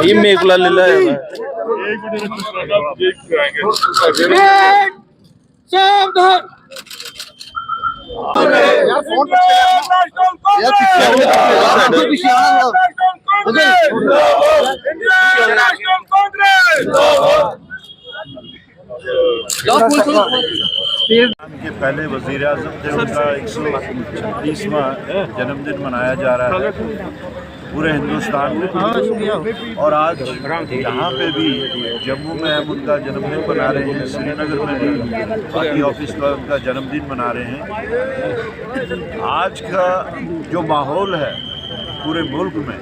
ये मेघला लीला है के पहले वज़ीर आज़म थे, उनका 136वां जन्मदिन मनाया जा रहा है पूरे हिंदुस्तान में। और आज यहाँ पे भी जम्मू में हम उनका जन्मदिन मना रहे हैं, श्रीनगर में भी पार्टी ऑफिस पर उनका जन्मदिन मना रहे हैं। आज का जो माहौल है पूरे मुल्क में,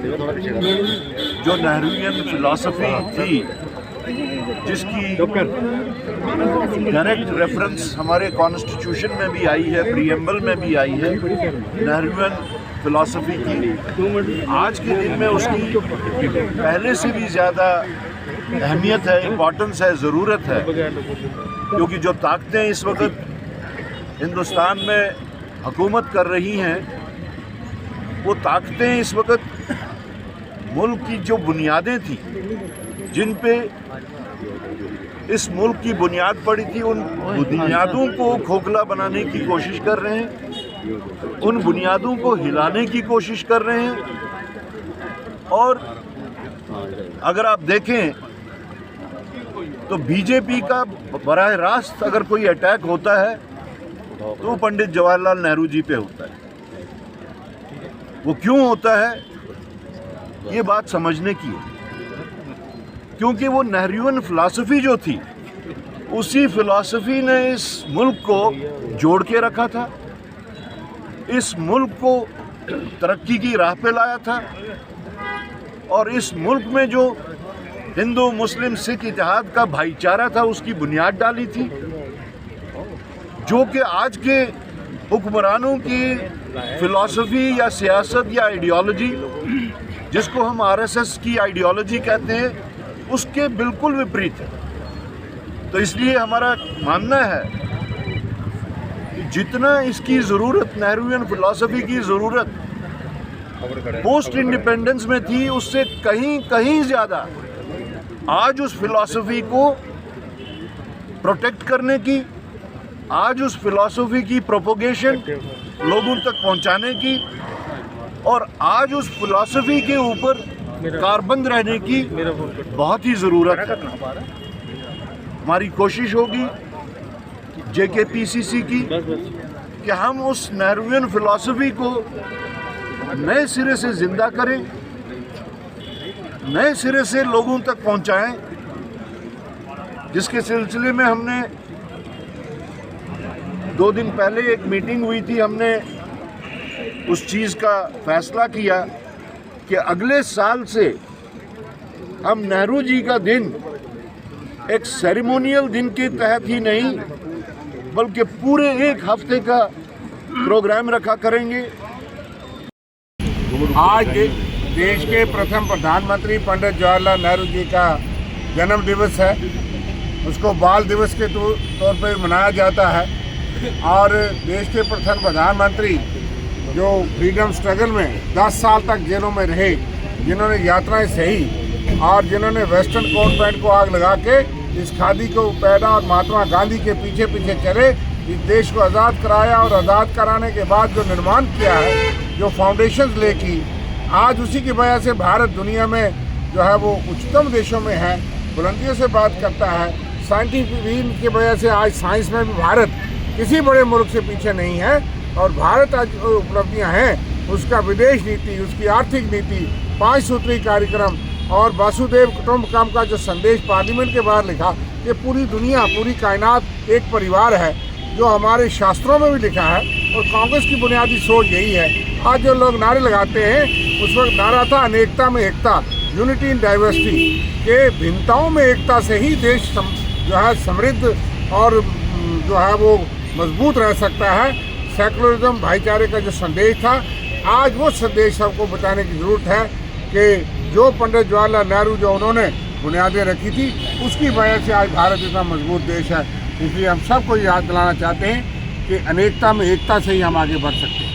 जो नेहरूवियन फिलॉसफी थी जिसकी डायरेक्ट रेफरेंस हमारे कॉन्स्टिट्यूशन में भी आई है, प्रीएम्बल में भी आई है, नेहरूवियन फिलॉसफी की, आज के दिन में उसकी पहले से भी ज़्यादा अहमियत है, इम्पोर्टेंस है, ज़रूरत है। क्योंकि जो ताकतें इस वक्त हिंदुस्तान में हुकूमत कर रही हैं, वो ताकतें इस वक्त मुल्क की जो बुनियादें थी, जिन पे इस मुल्क की बुनियाद पड़ी थी, उन बुनियादों को खोखला बनाने की कोशिश कर रहे हैं, उन बुनियादों को हिलाने की कोशिश कर रहे हैं। और अगर आप देखें तो बीजेपी का बराह रास्त अगर कोई अटैक होता है तो पंडित जवाहरलाल नेहरू जी पे होता है। वो क्यों होता है, ये बात समझने की है। क्योंकि वो नेहरूवियन फिलॉसफी जो थी, उसी फिलॉसफी ने इस मुल्क को जोड़ के रखा था, इस मुल्क को तरक्की की राह पे लाया था, और इस मुल्क में जो हिंदू मुस्लिम सिख इत्तेहाद का भाईचारा था, उसकी बुनियाद डाली थी। जो कि आज के हुक्मरानों की फिलॉसफी या सियासत या आइडियोलॉजी, जिसको हम आरएसएस की आइडियोलॉजी कहते हैं, उसके बिल्कुल विपरीत है। तो इसलिए हमारा मानना है कि जितना इसकी ज़रूरत, नेहरूवियन फिलॉसफी की ज़रूरत पोस्ट इंडिपेंडेंस में थी, उससे कहीं ज़्यादा आज उस फिलॉसफी को प्रोटेक्ट करने की, आज उस फिलॉसफी की प्रोपोगेशन लोगों तक पहुंचाने की, और आज उस फिलॉसफी के ऊपर कारबंद रहने की बहुत ही ज़रूरत है। हमारी कोशिश होगी जेकेपीसीसी की कि हम उस नेहरूवियन फिलॉसफी को नए सिरे से ज़िंदा करें, नए सिरे से लोगों तक पहुंचाएं, जिसके सिलसिले में हमने 2 दिन पहले एक मीटिंग हुई थी। हमने उस चीज़ का फैसला किया कि अगले साल से हम नेहरू जी का दिन एक सेरेमोनियल दिन के तहत ही नहीं, बल्कि पूरे एक हफ्ते का प्रोग्राम रखा करेंगे। आज देश के प्रथम प्रधानमंत्री पंडित जवाहरलाल नेहरू जी का जन्म दिवस है। उसको बाल दिवस के तौर पर मनाया जाता है। और देश के प्रथम प्रधानमंत्री जो फ्रीडम स्ट्रगल में 10 साल तक जेलों में रहे, जिन्होंने यात्राएं सही और जिन्होंने वेस्टर्न कोट पैंट को आग लगा के इस खादी को पैदा और महात्मा गांधी के पीछे पीछे चले, इस देश को आज़ाद कराया, और आज़ाद कराने के बाद जो निर्माण किया है, जो फाउंडेशंस लेकी, आज उसी की वजह से भारत दुनिया में जो है वो उच्चतम देशों में है, बुलंदियों से बात करता है। साइंटिफिक की वजह से आज साइंस में भी भारत किसी बड़े मुल्क से पीछे नहीं है। और भारत आज उपलब्धियां हैं, उसका विदेश नीति, उसकी आर्थिक नीति, 5 सूत्री कार्यक्रम और वासुदेव कुटुंबकम का जो संदेश पार्लियामेंट के बाहर लिखा कि पूरी दुनिया, पूरी कायनात एक परिवार है, जो हमारे शास्त्रों में भी लिखा है। और कांग्रेस की बुनियादी सोच यही है। आज जो लोग नारे लगाते हैं, उस वक्त नारा था अनेकता में एकता, यूनिटी इन डाइवर्सिटी, के भिन्नताओं में एकता से ही देश जो है समृद्ध और जो है वो मजबूत रह सकता है। सेकुलरिज्म, भाईचारे का जो संदेश था, आज वो संदेश सबको बताने की ज़रूरत है कि जो पंडित जवाहरलाल नेहरू जो उन्होंने बुनियादें रखी थी, उसकी वजह से आज भारत इतना मजबूत देश है। इसलिए हम सबको याद दिलाना चाहते हैं कि अनेकता में एकता से ही हम आगे बढ़ सकते हैं।